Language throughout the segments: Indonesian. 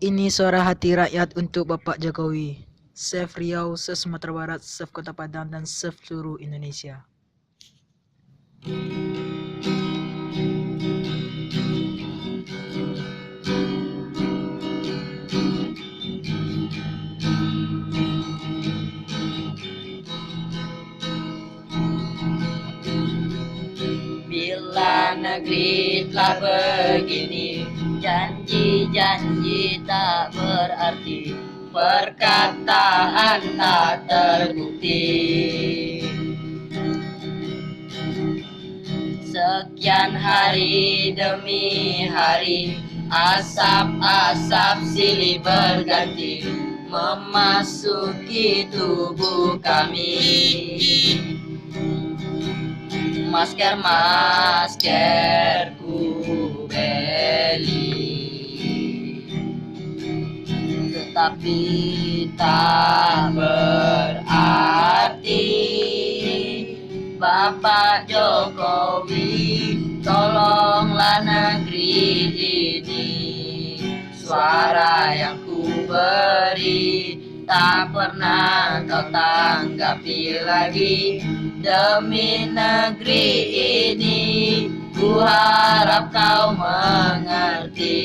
Ini suara hati rakyat untuk Bapak Jokowi. Save Riau, Save Sumatera Barat, Save Kota Padang, dan Save seluruh Indonesia. Bila negeri telah begini, janji-janji tak berarti, perkataan tak terbukti. Sekian hari demi hari, asap-asap silih berganti memasuki tubuh kami. Masker ku beli, tetapi tak berarti. Bapak Jokowi, tolonglah negeri ini. Suara yang ku beri tak pernah kau tanggapi lagi. Demi negeri ini, ku harap kau mengerti.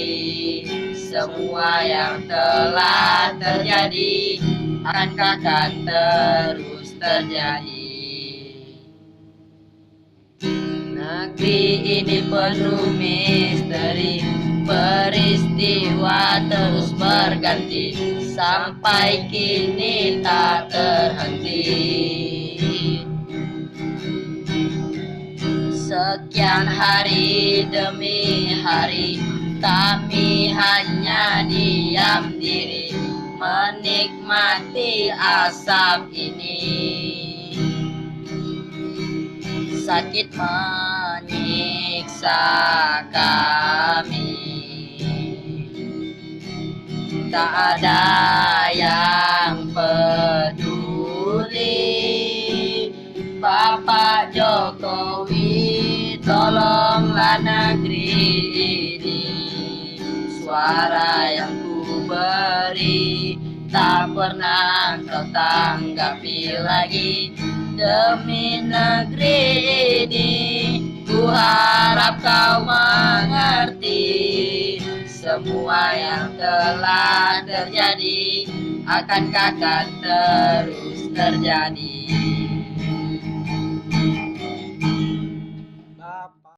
Semua yang telah terjadi akan terus terjadi. Negeri ini penuh misteri, peristiwa terus berganti, sampai kini tak terhenti. Sekian hari demi hari, kami hanya diam diri, menikmati asap ini. Sakit menyiksa kami, tak ada yang peduli. Bapak Jokowi, tolonglah negeri ini. Suara yang ku beri tak pernah kau tanggapi lagi. Demi negeri ini, ku harap kau mengerti. Semua yang telah terjadi akan terus terjadi.